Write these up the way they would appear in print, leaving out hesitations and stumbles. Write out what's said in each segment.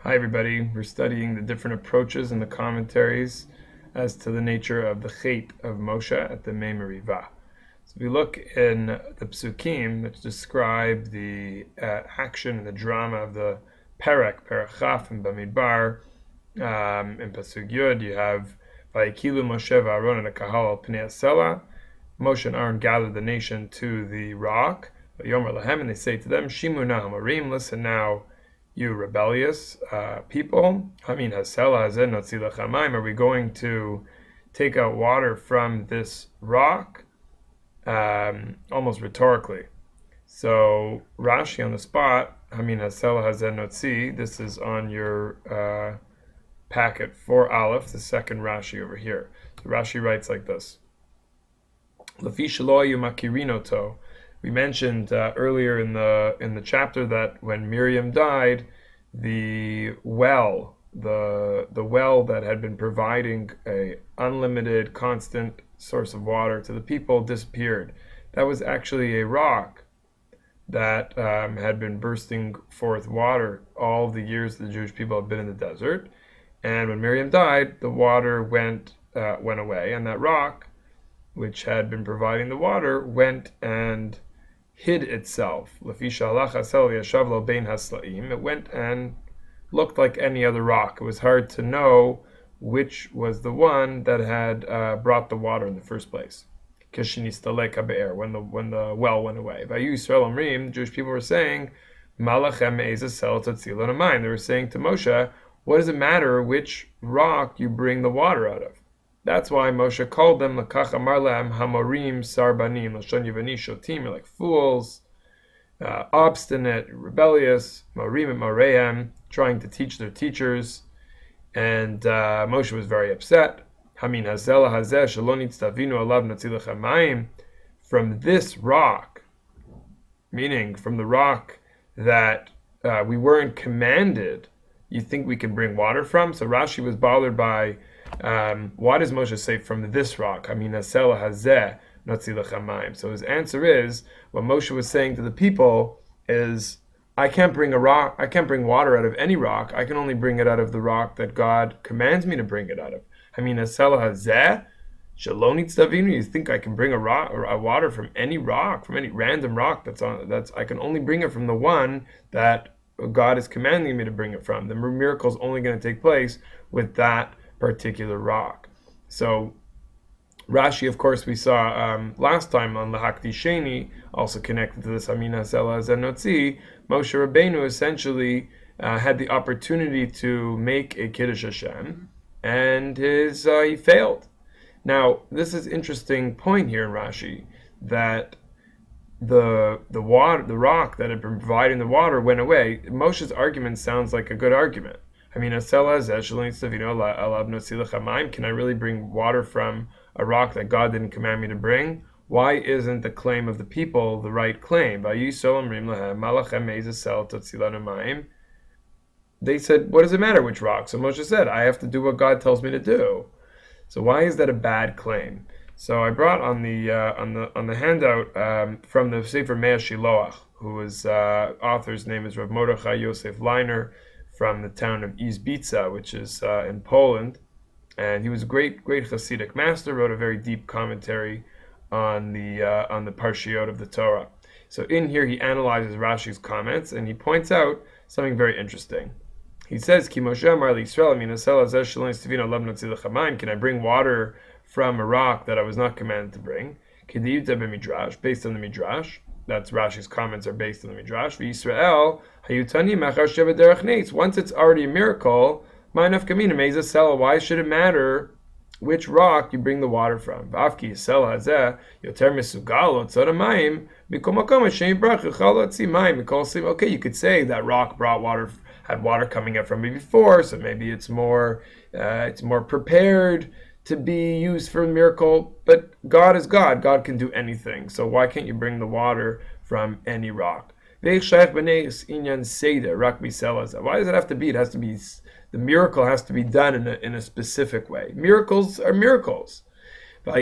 Hi everybody, we're studying the different approaches and the commentaries as to the nature of the Chet of Moshe at the Mei Meriva. So if we look in the Psukim which describe the action and the drama of the Perek Chaf and BaMidbar, in Pasuk Yud you have Vayikilu Moshe v'Aaron and Kahal al Pnei Sela. Moshe and Aaron gathered the nation to the rock, Yomer Lahem, and they say to them, Shimu na Hamarim, listen now, you rebellious people. Are we going to take out water from this rock? Almost rhetorically. So Rashi on the spot, this is on your packet 4 Aleph, the second Rashi over here. So Rashi writes like this. We mentioned earlier in the chapter that when Miriam died, the well that had been providing a unlimited, constant source of water to the people disappeared. That was actually a rock that had been bursting forth water all the years the Jewish people had been in the desert. And when Miriam died, the water went away, and that rock, which had been providing the water, went and hid itself. It went and looked like any other rock. It was hard to know which was the one that had brought the water in the first place. When the well went away. The Jewish people were saying, they were saying to Moshe, what does it matter which rock you bring the water out of? That's why Moshe called them Lakach Amar Lahem Hamorim Sarbanim Lashon Yevani Shotim. You're like fools, obstinate, rebellious, Morim and Moreim, trying to teach their teachers. And Moshe was very upset. Hamin Hazela Hazeh Shalon Nitztavinu Alav Natzilachem Mayim. From this rock, meaning from the rock that we weren't commanded, you think we can bring water from? So Rashi was bothered by why does Moshe say from this rock? So his answer is, what Moshe was saying to the people is, I can't bring water out of any rock. I can only bring it out of the rock that God commands me to bring it out of. You think I can bring a water from any rock, from any random rock I can only bring it from the one that God is commanding me to bring it from. The miracle is only going to take place with that particular rock. So Rashi, of course, we saw last time on Lahakti Sheni, also connected to this Amina Sela Zenotzi, Moshe Rabbeinu essentially had the opportunity to make a Kiddush Hashem, and he failed. Now, this is an interesting point here in Rashi, that the rock that had been providing the water went away. Moshe's argument sounds like a good argument. Can I really bring water from a rock that God didn't command me to bring? Why isn't the claim of the people the right claim? They said, what does it matter which rock? So Moshe said, I have to do what God tells me to do. So why is that a bad claim? So I brought on the handout from the Sefer Mei Shiloach, whose author's name is Rav Mordechai Yosef Leiner, from the town of Izbica, which is in Poland, and he was a great Hasidic master. Wrote a very deep commentary on the Parshiot of the Torah. So in here he analyzes Rashi's comments, and he points out something very interesting. He says, "Ki Moshe amar liYisrael, can I bring water from a rock that I was not commanded to bring? Based on the Midrash." That's Rashi's comments are based on the Midrash. Yisrael, once it's already a miracle, why should it matter which rock you bring the water from? Okay, you could say that rock had water coming out from it before, so maybe it's more prepared to be used for a miracle, but God is God. God can do anything. So why can't you bring the water from any rock? Why does it have to be? It has to be, the miracle has to be done in a specific way. Miracles are miracles. So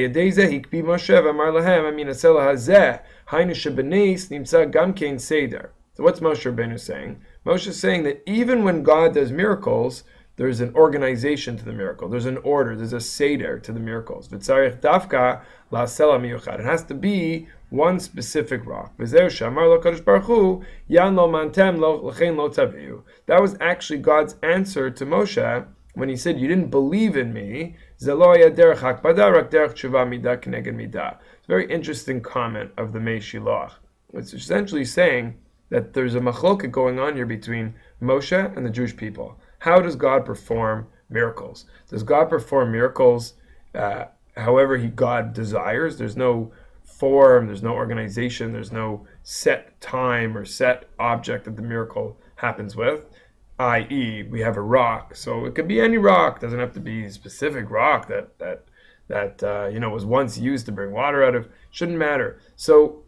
what's Moshe Rabbeinu saying? Moshe is saying that even when God does miracles, there's an organization to the miracle. There's an order. There's a seder to the miracles. V'tzarich dafka la'asela miyuchad. It has to be one specific rock. V'zeu shamar lo kadosh baruch hu yan lo mantem lo l'chein lo taviu. That was actually God's answer to Moshe when he said, "You didn't believe in me." Zelo ya derech hakpada rak derech tshuva midah k'neged midah. It's a very interesting comment of the Mei Shiloach. It's essentially saying that there's a machloket going on here between Moshe and the Jewish people. How does God perform miracles? Does God perform miracles however God desires? There's no form, there's no organization, there's no set time or set object that the miracle happens with, i.e., we have a rock. So it could be any rock. It doesn't have to be a specific rock that was once used to bring water out of. Shouldn't matter. So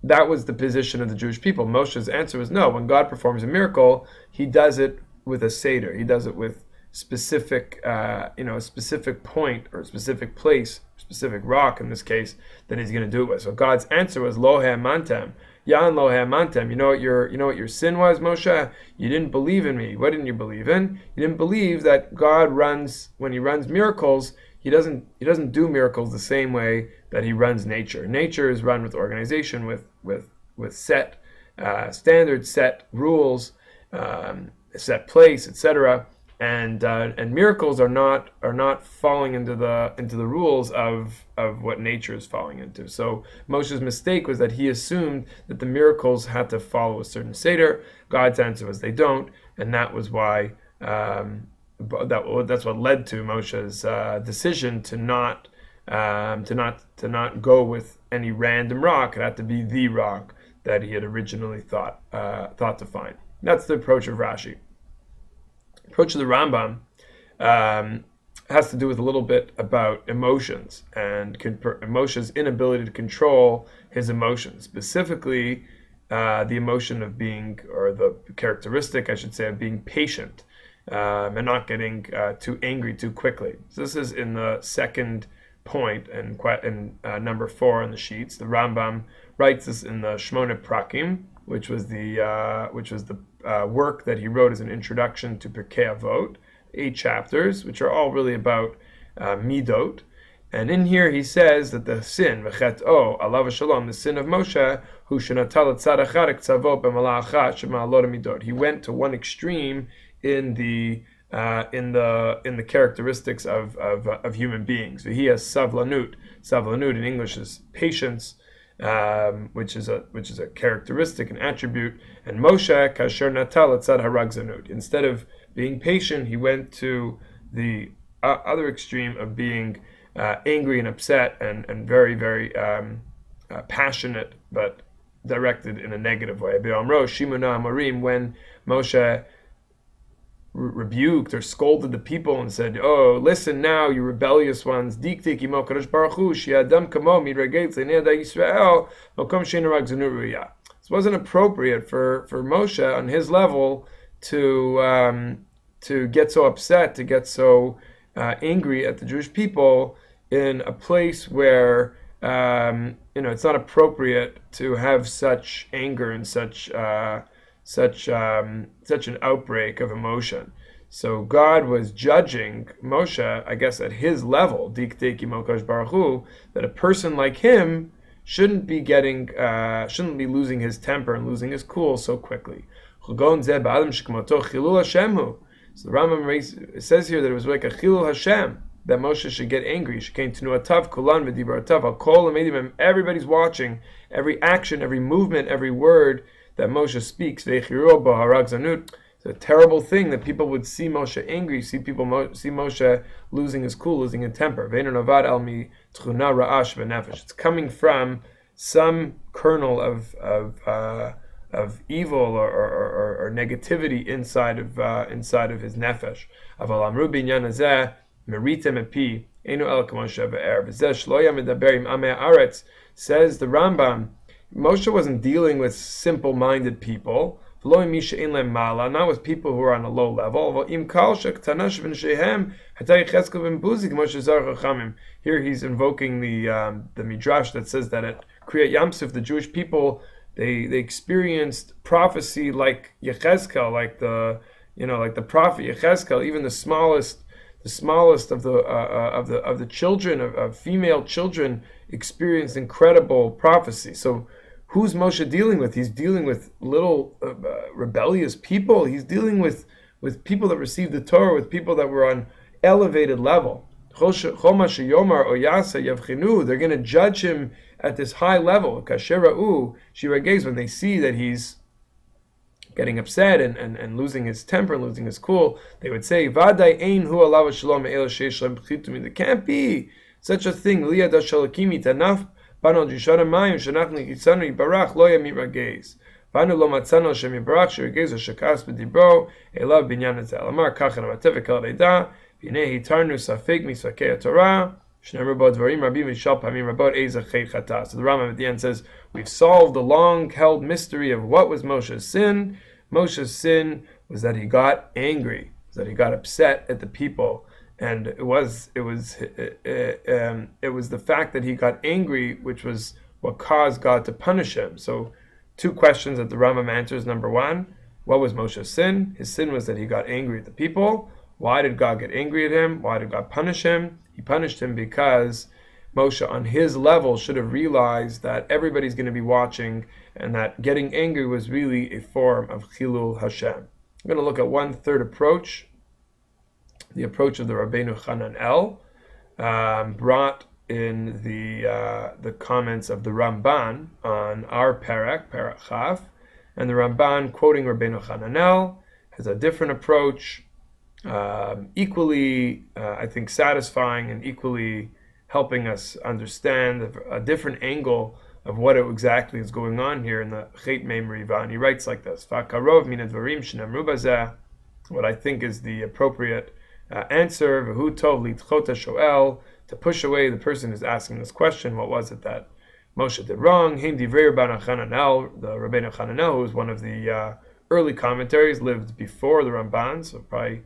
that was the position of the Jewish people. Moshe's answer was no. When God performs a miracle, he does it with a seder. He does it with specific, a specific point or a specific place, specific rock in this case, that he's going to do it with. So God's answer was lo ha'amantem, yan lo ha'amantem. You know what your sin was, Moshe? You didn't believe in me. What didn't you believe in? You didn't believe that God when he runs miracles, he doesn't do miracles the same way that he runs nature. Nature is run with organization, with set standards, set rules, set place, etc. And miracles are not falling into the rules of what nature is falling into. So Moshe's mistake was that he assumed that the miracles had to follow a certain seder. God's answer was they don't, and that was why that's what led to Moshe's decision to not go with any random rock. It had to be the rock that he had originally thought to find. That's the approach of Rashi. Approach of the Rambam has to do with a little bit about emotions and Moshe's inability to control his emotions, specifically the emotion of being, or the characteristic, I should say, of being patient and not getting too angry too quickly. So this is in the second point and number 4 on the sheets. The Rambam writes this in the Shmona Prakim, which was the work that he wrote as an introduction to Perkei Avot, 8 chapters, which are all really about midot. And in here he says that the sin, v'chet'o, alav shalom, the sin of Moshe, hu shenatal tzad echad tzavot b'malah achat shema'alot midot. He went to one extreme in the characteristics of human beings. So he has savlanut. Savlanut in English is patience, which is a characteristic, an attribute. And Moshe kasher natal tzad haragzanut. Instead of being patient, he went to the other extreme of being angry and upset and very, very passionate, but directed in a negative way. When Moshe rebuked or scolded the people and said, "Oh, listen now, you rebellious ones! This wasn't appropriate for Moshe on his level to get so upset, to get so angry at the Jewish people in a place where it's not appropriate to have such anger and such an outbreak of emotion. So God was judging Moshe, I guess, at his level, that a person like him shouldn't be losing his temper and losing his cool so quickly. So the Rambam says here that it was like a chilul Hashem, that Moshe should get angry. Everybody's watching, every action, every movement, every word that Moshe speaks. It's a terrible thing that people would see Moshe angry, see Moshe losing his cool, losing his temper. It's coming from some kernel of evil or negativity inside of his nefesh. Says the Rambam, Moshe wasn't dealing with simple-minded people, not with people who are on a low level. Here he's invoking the midrash that says that at Kriyat Yamsuf, the Jewish people They experienced prophecy like Yechezkel, like the prophet Yechezkel. Even the smallest of the children of female children experienced incredible prophecy. So who's Moshe dealing with? He's dealing with little rebellious people. He's dealing with people that received the Torah, with people that were on elevated level. They're going to judge him at this high level. When they see that he's getting upset and losing his temper and losing his cool, they would say, there can't be such a thing. So the Rambam at the end says, we've solved the long-held mystery of what was Moshe's sin. Moshe's sin was that he got angry, that he got upset at the people, and it was the fact that he got angry which was what caused God to punish him. So, two questions that the Rambam answers. Number one, what was Moshe's sin? His sin was that he got angry at the people. Why did God get angry at him? Why did God punish him? He punished him because Moshe, on his level, should have realized that everybody's going to be watching, and that getting angry was really a form of Chilul Hashem. I'm going to look at one third approach, the approach of the Rabbeinu Hananel, brought in the comments of the Ramban on our Perek Chaf, and the Ramban, quoting Rabbeinu Hananel, has a different approach, equally, I think, satisfying and equally helping us understand a different angle of what exactly is going on here in the Mei Meriva. And he writes like this: what I think is the appropriate answer, v'hu tov litchot shoel, to push away the person who's asking this question. What was it that Moshe did wrong? Hein divrei Rabbeinu Hananel, the Rabbeinu Hananel, who was one of the early commentaries, lived before the Ramban, so probably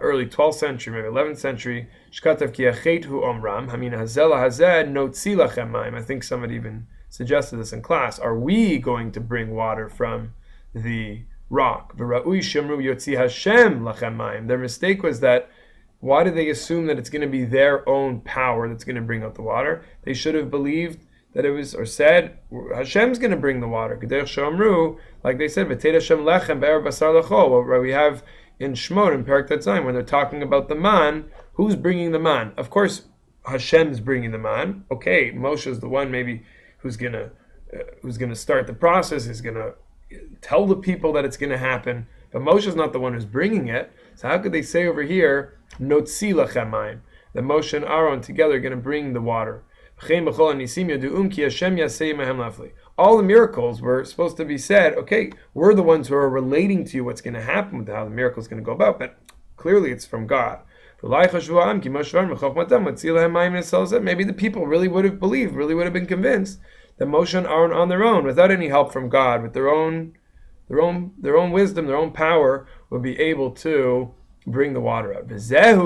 early 12th century, maybe 11th century. Shkatav ki achethu omram hamin hazela hazed notzi lachem mayim. I think somebody even suggested this in class. Are we going to bring water from the rock? V'ra'ui shemru yotzi Hashem lachem mayim. Their mistake was that, why did they assume that it's going to be their own power that's going to bring out the water? They should have believed that it was, or said, Hashem's going to bring the water. Like they said, V'tei Hashem lechem be'er basar l'chol. Where we have in Shemot, in Perek Tetzayim, when they're talking about the man, who's bringing the man? Of course, Hashem's bringing the man. Okay, Moshe is the one maybe who's gonna start the process. He's gonna tell the people that it's gonna happen. But Moshe's not the one who's bringing it. So how could they say over here, Notzi lachem mayim, that Moshe and Aaron together are gonna bring the water? All the miracles were supposed to be said, okay, we're the ones who are relating to you what's going to happen with how the miracle is going to go about, but clearly it's from God. Maybe the people really would have believed, really would have been convinced that Moshe and Aaron on their own, without any help from God, with their own wisdom, their own power, would be able to bring the water out. That's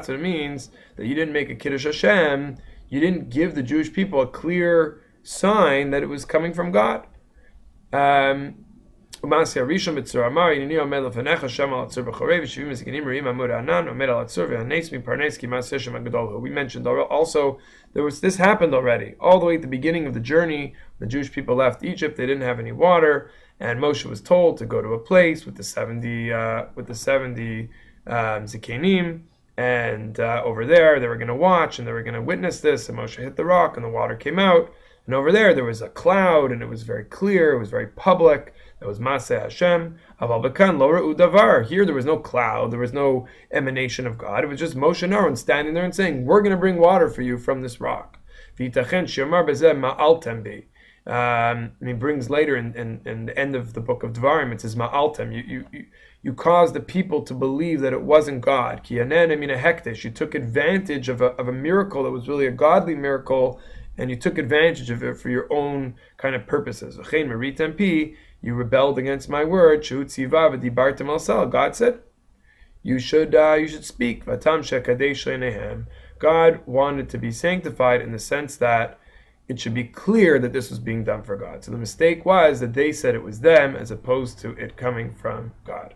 what it means, that you didn't make a Kiddush Hashem. You didn't give the Jewish people a clear sign that it was coming from God. What we mentioned also, this happened already. All the way at the beginning of the journey, the Jewish people left Egypt. They didn't have any water, and Moshe was told to go to a place with the 70 Zikanim. And over there, they were going to watch and they were going to witness this. And Moshe hit the rock and the water came out. And over there was a cloud and it was very clear. It was very public. That was Maseh Hashem. Aval b'kan lo ra'u davar. Here there was no cloud. There was no emanation of God. It was just Moshe and Aaron standing there and saying, we're going to bring water for you from this rock. V'yitachen she'amar bezeh ma'altem bi. And he brings later in the end of the book of Dvarim, it says ma'altem. You caused the people to believe that it wasn't God. You took advantage of a miracle that was really a godly miracle, and you took advantage of it for your own kind of purposes. You rebelled against my word. God said, you should speak. God wanted to be sanctified in the sense that it should be clear that this was being done for God. So the mistake was that they said it was them as opposed to it coming from God.